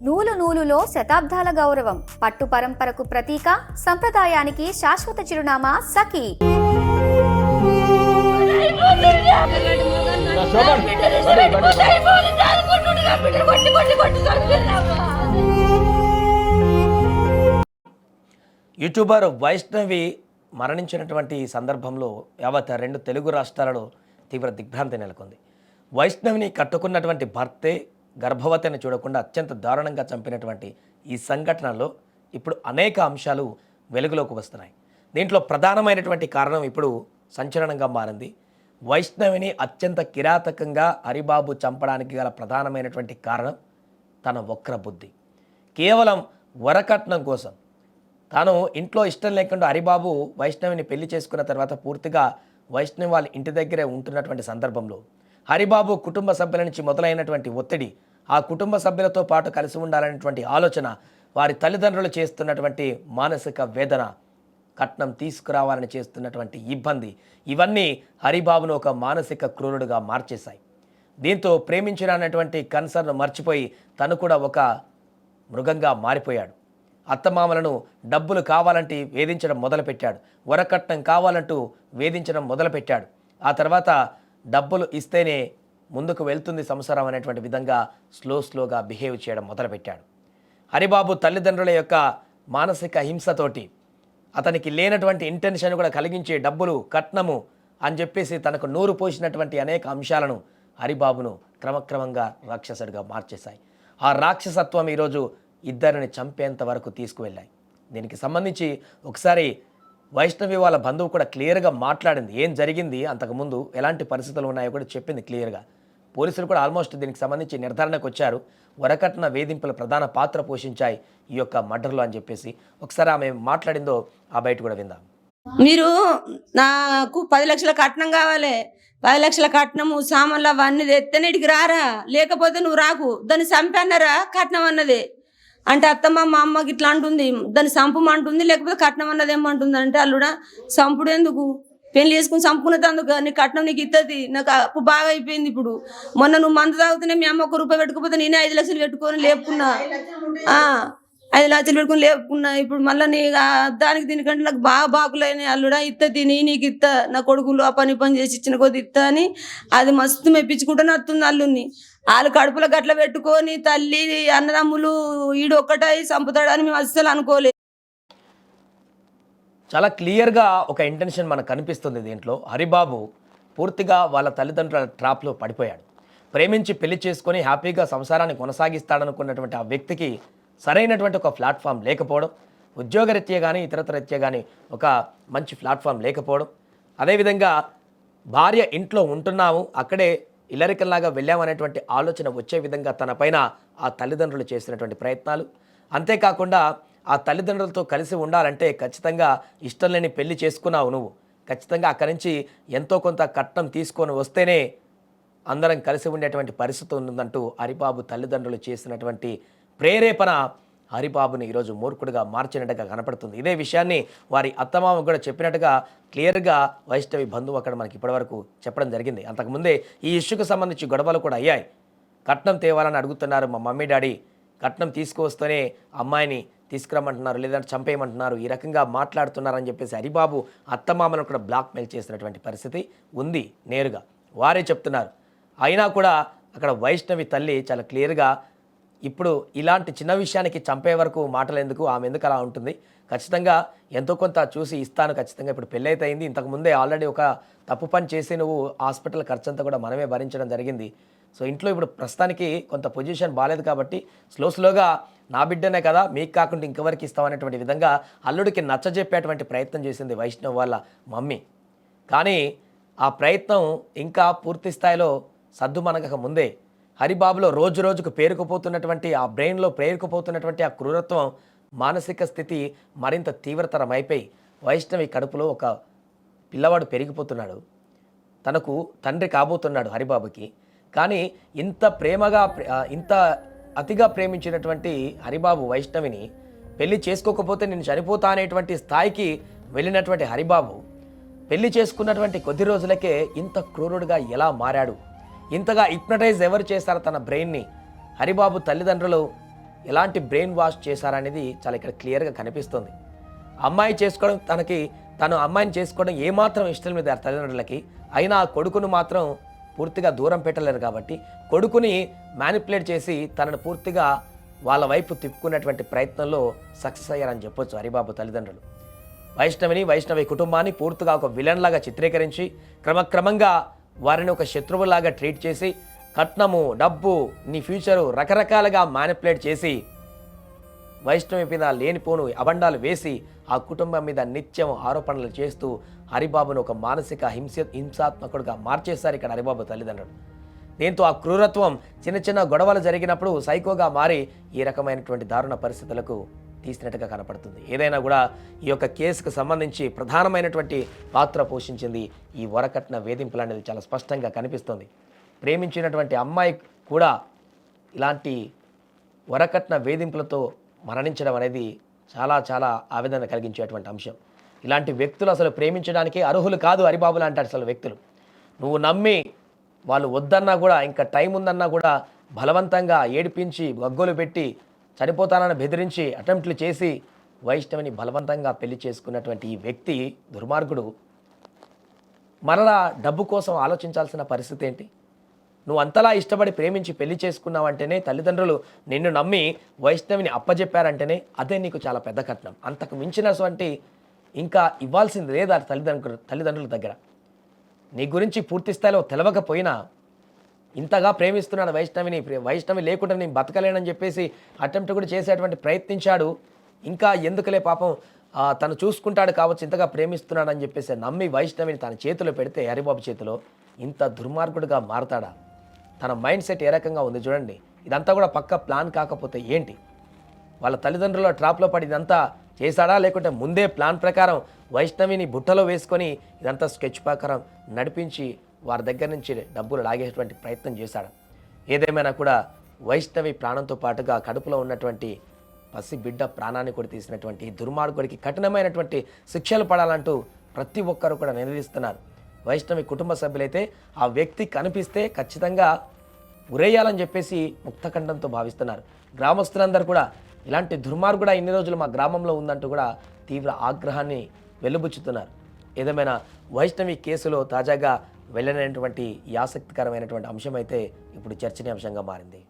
నూలు నూలులో శతాబ్దాల గౌరవం, పట్టు పరంపరకు ప్రతీక, సంప్రదాయానికి శాశ్వత చిరునామా సఖీ. యూట్యూబర్ వైష్ణవి మరణించినటువంటి సందర్భంలో యావత్ 2 తెలుగు రాష్ట్రాలలో తీవ్ర దిగ్భ్రాంతి నెలకొంది. వైష్ణవిని కట్టుకున్నటువంటి భర్తే గర్భవతిని చూడకుండా అత్యంత దారుణంగా చంపినటువంటి ఈ సంఘటనలో ఇప్పుడు అనేక అంశాలు వెలుగులోకి వస్తున్నాయి. దీంట్లో ప్రధానమైనటువంటి కారణం ఇప్పుడు సంచలనంగా మారింది. వైష్ణవిని అత్యంత కిరాతకంగా హరిబాబు చంపడానికి గల ప్రధానమైనటువంటి కారణం తన వక్ర బుద్ధి. కేవలం వరకట్నం కోసం తాను ఇంట్లో ఇష్టం లేకుండా హరిబాబు వైష్ణవిని పెళ్లి చేసుకున్న తర్వాత పూర్తిగా వైష్ణవి వాళ్ళ ఇంటి దగ్గరే ఉంటున్నటువంటి సందర్భంలో హరిబాబు కుటుంబ సభ్యుల నుంచి మొదలైనటువంటి ఒత్తిడి, ఆ కుటుంబ సభ్యులతో పాటు కలిసి ఉండాలనేటువంటి ఆలోచన, వారి తల్లిదండ్రులు చేస్తున్నటువంటి మానసిక వేదన, కట్నం తీసుకురావాలని చేస్తున్నటువంటి ఇబ్బంది, ఇవన్నీ హరిబాబును ఒక మానసిక క్రూరుడుగా మార్చేశాయి. దీంతో ప్రేమించినటువంటి కన్సర్ను మర్చిపోయి తను కూడా ఒక మృగంగా మారిపోయాడు. అత్తమామలను డబ్బులు కావాలంటే వేధించడం మొదలుపెట్టాడు. వరకట్నం కావాలంటూ వేధించడం మొదలుపెట్టాడు. ఆ తర్వాత డబ్బులు ఇస్తేనే ముందుకు వెళ్తుంది సంసారం అనేటువంటి విధంగా స్లోగా బిహేవ్ చేయడం మొదలుపెట్టాడు. హరిబాబు తల్లిదండ్రుల యొక్క మానసిక హింసతోటి అతనికి లేనటువంటి ఇంటెన్షన్ కూడా కలిగించే డబ్బులు కట్నము అని చెప్పేసి తనకు నూరు పోసినటువంటి అనేక అంశాలను హరిబాబును క్రమక్రమంగా రాక్షసుడిగా మార్చేశాయి. ఆ రాక్షసత్వం ఈరోజు ఇద్దరిని చంపేంత వరకు తీసుకువెళ్ళాయి. దీనికి సంబంధించి ఒకసారి వైష్ణవి వాళ్ళ బంధువు కూడా క్లియర్గా మాట్లాడింది. ఏం జరిగింది, అంతకుముందు ఎలాంటి పరిస్థితులు ఉన్నాయో కూడా చెప్పింది క్లియర్గా. పోలీసులు కూడా ఆల్మోస్ట్ దీనికి సంబంధించి నిర్ధారణకు వచ్చారు. వరకట్న వేధింపుల ప్రధాన పాత్ర పోషించాయి ఈ యొక్క మర్డర్లో అని చెప్పేసి ఒకసారి ఆమె మాట్లాడిందో ఆ బయట కూడా విందాం. మీరు నాకు 10 లక్షల కట్నం కావాలి, 10 లక్షల కట్నము సామాన్లు అవన్నీ తెత్తనేటికి రారా, లేకపోతే నువ్వు రాకు, దాన్ని చంపన్నారా కట్నం అన్నదే అంటే అత్తమ్మ మా అమ్మకి ఇట్లా అంటుంది, దాన్ని చంపమంటుంది, లేకపోతే కట్నం అన్నది ఏమంటుంది అంటే అల్లుడా చంపుడు ఎందుకు, పెళ్లి చేసుకుని చంపుకునేందుకు, నీ కట్నం నీకు ఇస్తుంది, నాకు అప్పు బాగా అయిపోయింది. ఇప్పుడు మొన్న నువ్వు మందు తాగుతూనే మీ అమ్మ 1 రూపాయి పెట్టుకోపోతే నేనే 5 లక్షలు పెట్టుకొని లేపుకున్నా, 5 లక్షలు పెట్టుకుని లేపుకున్నా. ఇప్పుడు మళ్ళీ నీ దానికి దీనికంటే నాకు బాగా బాకులైన అల్లుడా ఇత్తది, నీకు ఇత్త, నా కొడుకులు ఆ పని చేసి ఇచ్చిన కొద్ది ఇత్త అని అది మస్తు మెప్పించుకుంటూనే వస్తుంది అల్లుని. వాళ్ళు కడుపులో గట్ల పెట్టుకొని తల్లి అన్నదమ్ములు ఈడు ఒక్కటై చంపుతాడని మేము అస్సలు అనుకోలేదు. చాలా క్లియర్గా ఒక ఇంటెన్షన్ మనకు కనిపిస్తుంది దీంట్లో. హరిబాబు పూర్తిగా వాళ్ళ తల్లిదండ్రుల ట్రాప్లో పడిపోయాడు. ప్రేమించి పెళ్లి చేసుకొని హ్యాపీగా సంసారాన్ని కొనసాగిస్తాడనుకున్నటువంటి ఆ వ్యక్తికి సరైనటువంటి ఒక ప్లాట్ఫామ్ లేకపోవడం, ఉద్యోగరీత్యా కానీ ఇతరత్ర రీత్యా కానీ ఒక మంచి ప్లాట్ఫామ్ లేకపోవడం, అదేవిధంగా భార్య ఇంట్లో ఉంటున్నాము అక్కడే ఇల్లరికల్లాగా వెళ్ళామనేటువంటి ఆలోచన వచ్చే విధంగా తన పైన ఆ తల్లిదండ్రులు చేసినటువంటి ప్రయత్నాలు, అంతేకాకుండా ఆ తల్లిదండ్రులతో కలిసి ఉండాలంటే ఖచ్చితంగా ఇష్టం లేని పెళ్లి చేసుకున్నావు నువ్వు, ఖచ్చితంగా అక్కడి నుంచి ఎంతో కొంత కట్నం తీసుకొని వస్తేనే అందరం కలిసి ఉండేటువంటి పరిస్థితి ఉందంటూ హరిబాబు తల్లిదండ్రులు చేసినటువంటి ప్రేరేపణ హరిబాబుని ఈరోజు మూర్ఖుడిగా మార్చినట్టుగా కనపడుతుంది. ఇదే విషయాన్ని వారి అత్తమామ కూడా చెప్పినట్టుగా క్లియర్గా వైష్ణవి బంధువు అక్కడ మనకి ఇప్పటివరకు చెప్పడం జరిగింది. అంతకుముందే ఈ ఇష్యూకు సంబంధించి గొడవలు కూడా అయ్యాయి. కట్నం తేవాలని అడుగుతున్నారు మా మమ్మీ డాడీ, కట్నం తీసుకువస్తేనే అమ్మాయిని తీసుకురమ్మంటున్నారు, లేదంటే చంపేయమంటున్నారు, ఈ రకంగా మాట్లాడుతున్నారని చెప్పేసి హరిబాబు అత్తమామను కూడా బ్లాక్మెయిల్ చేసినటువంటి పరిస్థితి ఉంది. నేరుగా వారే చెప్తున్నారు. అయినా కూడా అక్కడ వైష్ణవి తల్లి చాలా క్లియర్గా ఇప్పుడు ఇలాంటి చిన్న విషయానికి చంపే వరకు మాటలు ఎందుకు, ఆమె ఎందుకు అలా ఉంటుంది, ఖచ్చితంగా ఎంతో కొంత చూసి ఇస్తాను, ఖచ్చితంగా ఇప్పుడు పెళ్ళైతే అయింది, ఇంతకుముందే ఆల్రెడీ ఒక తప్పు పని చేసి నువ్వు హాస్పిటల్ ఖర్చంతా కూడా మనమే భరించడం జరిగింది. సో ఇంట్లో ఇప్పుడు ప్రస్తుతానికి కొంత పొజిషన్ బాగాలేదు కాబట్టి స్లోగా నా బిడ్డనే కదా మీకు కాకుండా ఇంకెవరికి ఇస్తామనేటువంటి విధంగా అల్లుడికి నచ్చజెప్పేటువంటి ప్రయత్నం చేసింది వైష్ణవ్ వాళ్ళ మమ్మీ. కానీ ఆ ప్రయత్నం ఇంకా పూర్తి స్థాయిలో సద్దుమణగక ముందే హరిబాబులో రోజుకు పేరుకుపోతున్నటువంటి ఆ బ్రెయిన్లో పేరుకుపోతున్నటువంటి ఆ క్రూరత్వం, మానసిక స్థితి మరింత తీవ్రతరం అయిపోయి వైష్ణవి కడుపులో ఒక పిల్లవాడు పెరిగిపోతున్నాడు. తనకు తండ్రి కాబోతున్నాడు హరిబాబుకి. కానీ ఇంత ప్రేమగా ఇంత అతిగా ప్రేమించినటువంటి హరిబాబు వైష్ణవిని పెళ్లి చేసుకోకపోతే నేను చనిపోతా అనేటువంటి స్థాయికి వెళ్ళినటువంటి హరిబాబు పెళ్లి చేసుకున్నటువంటి కొద్ది రోజులకే ఇంత క్రూరుడుగా ఎలా మారాడు, ఇంతగా హిప్నటైజ్ ఎవరు చేశారు తన బ్రెయిన్ని? హరిబాబు తల్లిదండ్రులు ఎలాంటి బ్రెయిన్ వాష్ చేశారనేది చాలా ఇక్కడ క్లియర్గా కనిపిస్తుంది. అమ్మాయి చేసుకోవడం తను అమ్మాయిని చేసుకోవడం ఏమాత్రం ఇష్టం లేదు ఆ తల్లిదండ్రులకి. అయినా ఆ కొడుకును మాత్రం పూర్తిగా దూరం పెట్టలేరు కాబట్టి కొడుకుని మ్యానిపులేట్ చేసి తనను పూర్తిగా వాళ్ళ వైపు తిప్పుకునేటువంటి ప్రయత్నంలో సక్సెస్ అయ్యారని చెప్పొచ్చు హరిబాబు తల్లిదండ్రులు. వైష్ణవి కుటుంబాన్ని పూర్తిగా ఒక విలన్ లాగా చిత్రీకరించి క్రమక్రమంగా వారిని ఒక శత్రువులాగా ట్రీట్ చేసి కట్నము, డబ్బు, నీ ఫ్యూచరు రకరకాలుగా మ్యానిపులేట్ చేసి వైష్ణవి మీద లేనిపోను అబండాలు వేసి ఆ కుటుంబం మీద నిత్యం ఆరోపణలు చేస్తూ హరిబాబును ఒక మానసిక హింసాత్మకుడుగా మార్చేశారు ఇక్కడ హరిబాబు తల్లిదండ్రులు. దీంతో ఆ క్రూరత్వం చిన్న చిన్న గొడవలు జరిగినప్పుడు సైకోగా మారి ఈ రకమైనటువంటి దారుణ పరిస్థితులకు తీసినట్టుగా కనపడుతుంది. ఏదైనా కూడా ఈ యొక్క కేసుకు సంబంధించి ప్రధానమైనటువంటి పాత్ర పోషించింది ఈ వరకట్న వేధింపులు అనేది చాలా స్పష్టంగా కనిపిస్తుంది. ప్రేమించినటువంటి అమ్మాయి కూడా ఇలాంటి వరకట్న వేధింపులతో మరణించడం అనేది చాలా చాలా ఆవేదన కలిగించేటువంటి అంశం. ఇలాంటి వ్యక్తులు అసలు ప్రేమించడానికి అర్హులు కాదు హరిబాబులు అంటారు అసలు వ్యక్తులు. నువ్వు నమ్మి వాళ్ళు వద్దన్నా కూడా ఇంకా టైం ఉందన్నా కూడా బలవంతంగా ఏడిపించి గగ్గోలు పెట్టి చనిపోతానని బెదిరించి అటెంప్ట్లు చేసి వైష్ణవిని బలవంతంగా పెళ్లి చేసుకున్నటువంటి ఈ వ్యక్తి దుర్మార్గుడు మరలా డబ్బు కోసం ఆలోచించాల్సిన పరిస్థితి ఏంటి? నువ్వు అంతలా ఇష్టపడి ప్రేమించి పెళ్లి చేసుకున్నావంటేనే, తల్లిదండ్రులు నిన్ను నమ్మి వైష్ణవిని అప్పజెప్పారంటేనే అదే నీకు చాలా పెద్ద కట్నం. అంతకు మించినటువంటి ఇంకా ఇవ్వాల్సింది లేదు ఆ తల్లిదండ్రుల దగ్గర. నీ గురించి పూర్తి స్థాయిలో తెలవకపోయినా ఇంతగా ప్రేమిస్తున్నాడు వైష్ణవి లేకుండా నేను బతకలేనని చెప్పేసి అటెంప్ట్ కూడా చేసేటువంటి ప్రయత్నించాడు. ఇంకా ఎందుకులే పాపం తను చూసుకుంటాడు కావచ్చు, ఇంతగా ప్రేమిస్తున్నాడు అని చెప్పేసి నమ్మి వైష్ణవిని తన చేతిలో పెడితే హరిబాబు చేతిలో ఇంత దుర్మార్గుడుగా మారతాడా? తన మైండ్ సెట్ ఏ రకంగా ఉంది చూడండి. ఇదంతా కూడా పక్క ప్లాన్ కాకపోతే ఏంటి? వాళ్ళ తల్లిదండ్రుల ట్రాప్లో పడి ఇదంతా చేశాడా, లేకుంటే ముందే ప్లాన్ ప్రకారం వైష్ణవిని బుట్టలో వేసుకొని ఇదంతా స్కెచ్ ప్రకారం నడిపించి వారి దగ్గర నుంచి డబ్బులు లాగేటువంటి ప్రయత్నం చేశాడు? ఏదేమైనా కూడా వైష్ణవి ప్రాణంతో పాటుగా కడుపులో ఉన్నటువంటి పసి బిడ్డ ప్రాణాన్ని కూడా తీసినటువంటి దుర్మార్గుడికి కఠినమైనటువంటి శిక్షలు పడాలంటూ ప్రతి ఒక్కరు కూడా నిలదీస్తున్నారు. వైష్ణవి కుటుంబ సభ్యులైతే ఆ వ్యక్తి కనిపిస్తే ఖచ్చితంగా ఉరేయాలని చెప్పేసి ముక్తఖండంతో భావిస్తున్నారు. గ్రామస్తులందరూ కూడా ఇలాంటి దుర్మార్గుడా ఇన్ని రోజులు మా గ్రామంలో ఉందంటూ కూడా తీవ్ర ఆగ్రహాన్ని వెలుబుచ్చుతున్నారు. ఏదేమైనా వైష్ణవి కేసులో తాజాగా వెళ్ళినటువంటి ఈ ఆసక్తికరమైనటువంటి అంశం అయితే ఇప్పుడు చర్చనీయాంశంగా మారింది.